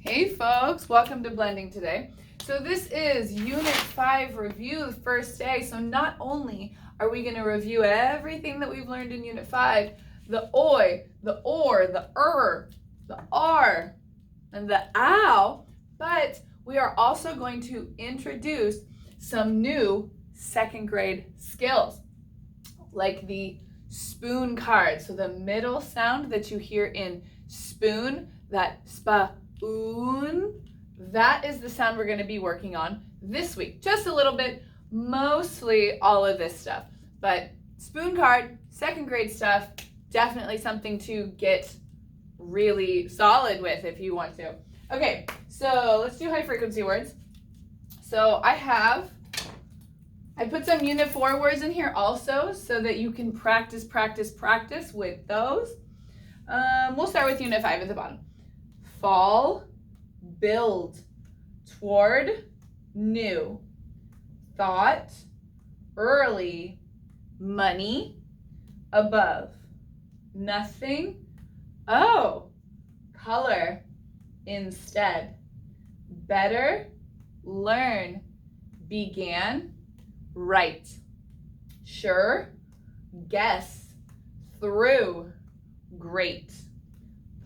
Hey folks, welcome to Blending today. So this is Unit 5 review, the first day. So not only are we going to review everything that we've learned in Unit 5, the oi, the or, the the r, and the ow, but we are also going to introduce some new second grade skills, like the spoon card. So the middle sound that you hear in spoon, that spoon, that is the sound we're going to be working on this week. Just a little bit, mostly all of this stuff. But spoon card, second grade stuff, definitely something to get really solid with if you want to. Okay, so let's do high frequency words. So I put some Unit 4 words in here also so that you can practice with those. We'll start with Unit 5 at the bottom. Fall, build, toward, new, thought, early, money, above, nothing, oh, color, instead, better, learn, began, right, sure, guess, through, great,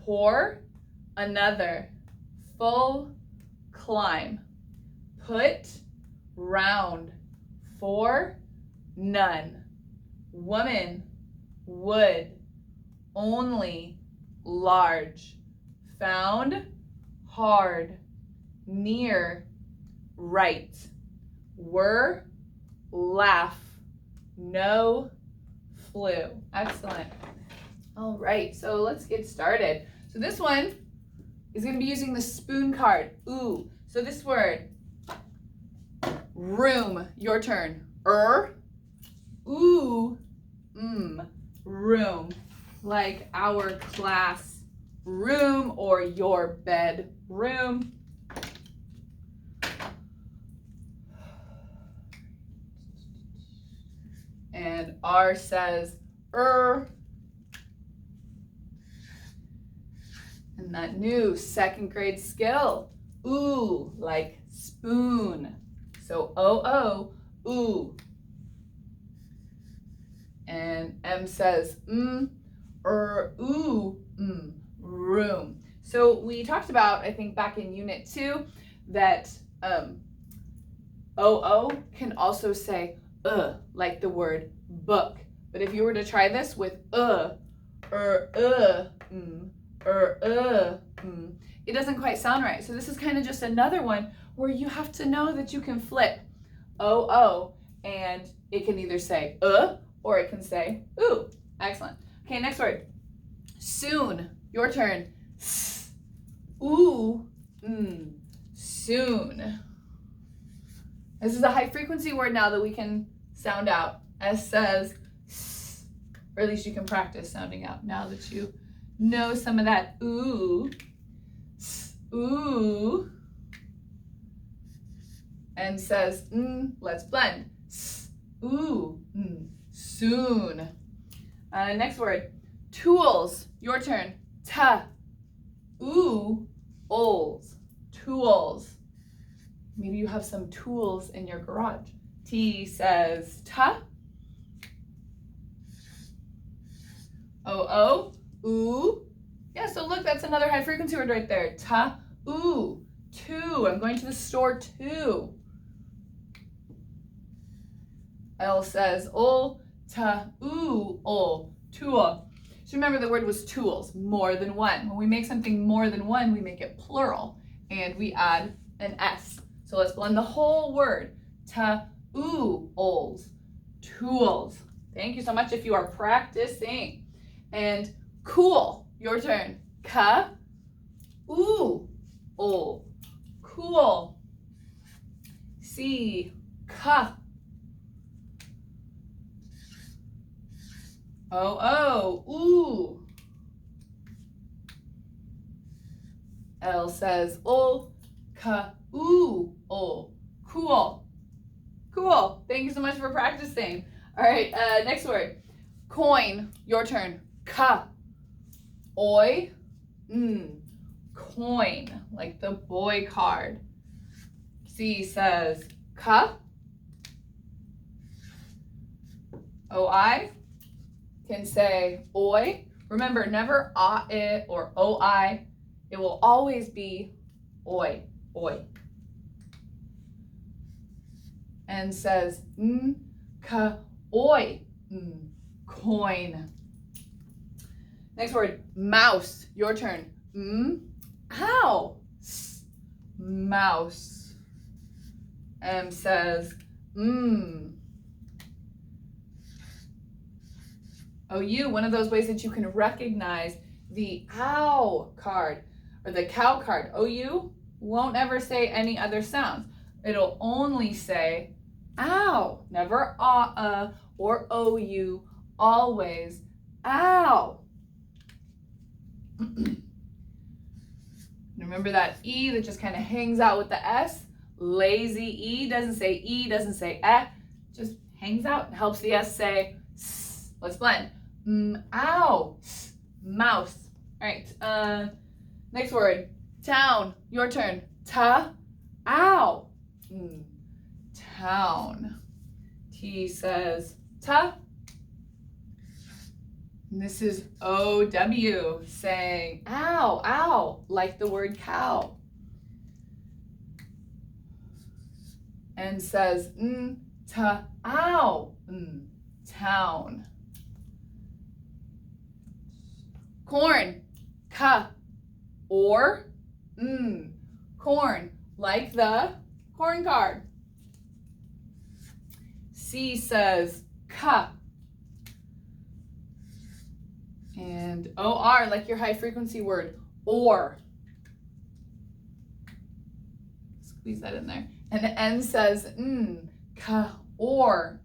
pour, another, full, climb, put, round, for, none, woman, wood, only, large, found, hard, near, right, were, laugh, no, flew. Excellent. All right, so let's get started. So this one is going to be using the spoon card. Ooh. So this word, room, your turn. Ooh, room. Like our class room or your bed room. And R says And that new second grade skill, ooh, like spoon. So O-O, ooh. And M says ooh, room. So we talked about, I think back in Unit 2, that O-O can also say like the word book. But if you were to try this with it doesn't quite sound right. So this is kind of just another one where you have to know that you can flip O-O, and it can either say or it can say ooh. Excellent. Okay, next word. Soon. Your turn. Ooh, soon. This is a high frequency word now that we can sound out. S says S, or at least you can practice sounding out now that you know some of that ooh, ooh, and says let's blend, ooh, soon. Next word, tools, your turn. Ta, ooh, ols, tools. Maybe you have some tools in your garage. T says ta, O-O, ooh. Yeah, so look, that's another high frequency word right there. Ta, ooh, two. I'm going to the store too. L says ol, ta, ooh, ol, tool. So remember the word was tools, more than one. When we make something more than one, we make it plural and we add an S. So let's blend the whole word. Ta, ooh, ols, tools. Thank you so much if you are practicing. And cool, your turn. Ka, ooh, ol, cool. C, ka. O-O, ooh. L says ol, ka, ooh, ol, cool. Cool. Thank you so much for practicing. All right, next word. Coin, your turn. Ka, oi, coin, like the boy card. C says ka. O-I can say oi. Remember, never ah-I or o-I. It will always be oi, oi. And says ka oi, coin. Next word, mouse. Your turn. Ow. Mouse. M says OU, one of those ways that you can recognize the ow card or the cow card. OU won't ever say any other sounds. It'll only say ow, never or OU, always ow. Remember that E that just kind of hangs out with the S? Lazy E, doesn't say eh, just hangs out and helps the S say S. Let's blend. Ow, mouse. All right, next word, town. Your turn. Ta, ow, town. T says ta. And this is O-W, saying ow, ow, like the word cow. And says ta, ow, town. Corn, ka, or corn, like the corn card. C says ka. And O-R, like your high frequency word, or. Squeeze that in there. And the N says ka, or,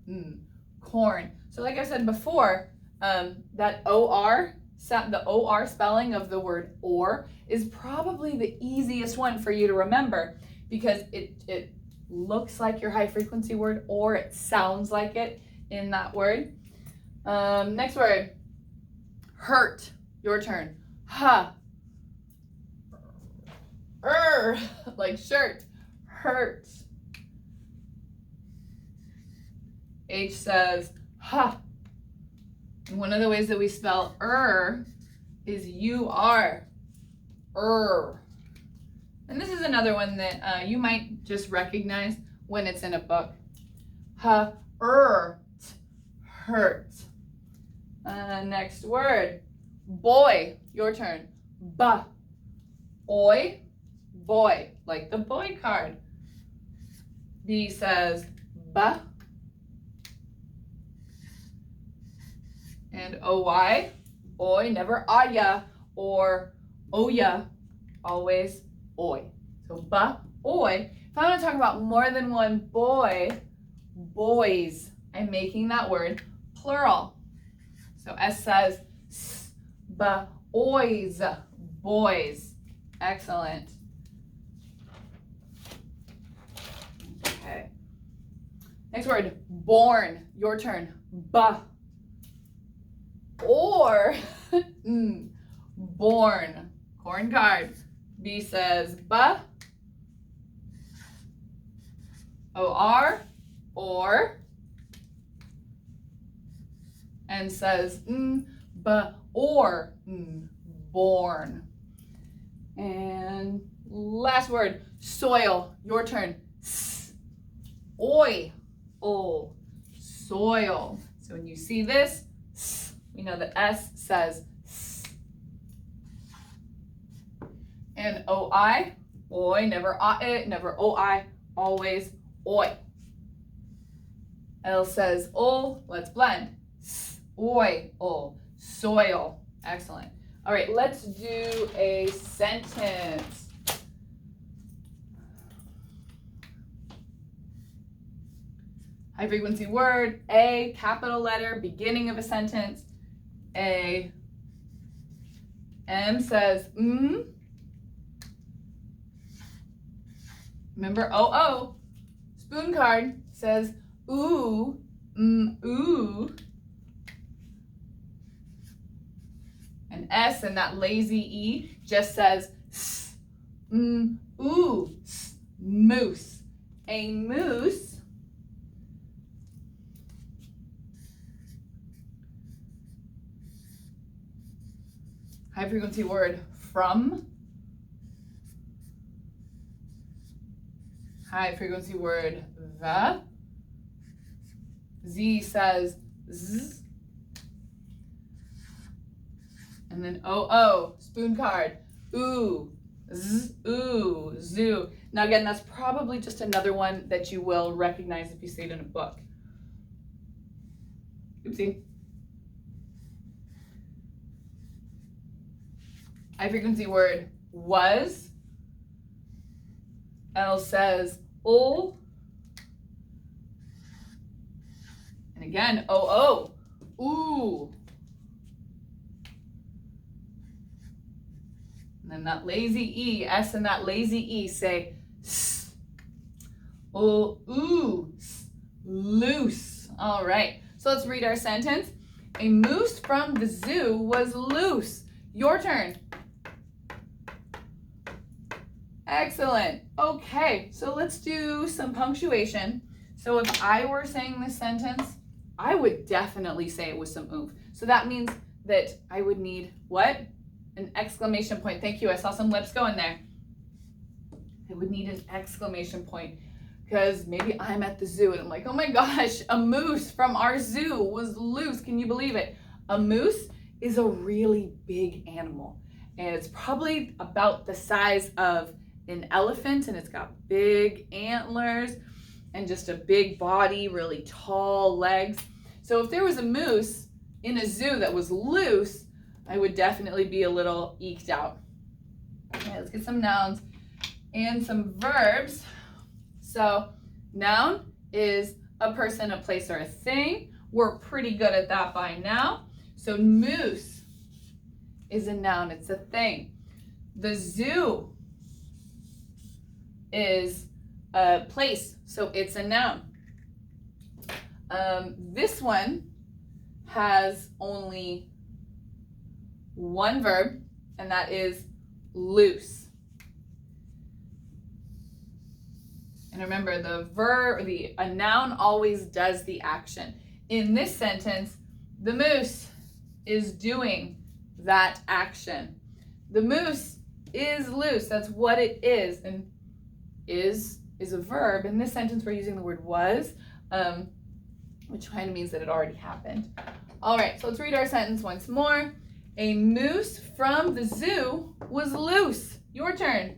corn. So like I said before, that O-R, the O-R spelling of the word or is probably the easiest one for you to remember because it looks like your high frequency word or it sounds like it in that word. Next word, hurt. Your turn. Ha. Like shirt. Hurt. H says ha. And one of the ways that we spell is U-R. And this is another one that you might just recognize when it's in a book. Hurt. Next word, boy. Your turn. Ba. Oi. Boy. Like the boy card. B says ba. And O-Y. Oi. Never aya or oya. Always oi. So ba, oi. If I want to talk about more than one boy, boys, I'm making that word plural. So S says ba, oys, boys. Excellent. Okay. Next word, born. Your turn. Ba. Or born. Corn card. B says ba. O-R, or. And says ba, or, born. And last word, soil. Your turn. Oi, ol, soil. So when you see this, we know the S says S. And O-I, oi, never I, never O-I, always oi. L says ol, let's blend. S, oi, ol, soil. Excellent. All right, let's do a sentence. High frequency word, A, capital letter, beginning of a sentence. A. M says Remember O-O. Spoon card says ooh, ooh. And S and that lazy E just says moose. A moose high frequency word from. High frequency word the. Z says z. And then spoon card. Ooh, z, ooh, zoo. Now again, that's probably just another one that you will recognize if you see it in a book. Oopsie. High frequency word was. L says ol. And again, ooh. And then that lazy E, S and that lazy E say s. Ooh, loose. All right, so let's read our sentence. A moose from the zoo was loose. Your turn. Excellent. Okay, so let's do some punctuation. So if I were saying this sentence, I would definitely say it with some oomph. So that means that I would need what? An exclamation point. Thank you. I saw some lips going there. I would need an exclamation point because maybe I'm at the zoo and I'm like, oh my gosh, a moose from our zoo was loose. Can you believe it? A moose is a really big animal and it's probably about the size of an elephant and it's got big antlers and just a big body, really tall legs. So if there was a moose in a zoo that was loose, I would definitely be a little eked out. Okay, let's get some nouns and some verbs. So noun is a person, a place, or a thing. We're pretty good at that by now. So moose is a noun, it's a thing. The zoo is a place, so it's a noun. This one has only one verb, and that is loose. And remember, a noun always does the action. In this sentence, the moose is doing that action. The moose is loose. That's what it is. And is a verb. In this sentence, we're using the word was, which kind of means that it already happened. All right, so let's read our sentence once more. A moose from the zoo was loose. Your turn.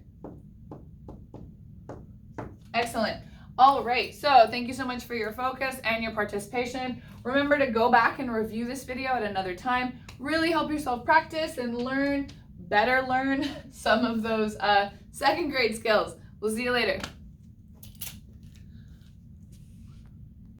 Excellent. All right, so thank you so much for your focus and your participation. Remember to go back and review this video at another time. Really help yourself practice and learn some of those second grade skills. We'll see you later.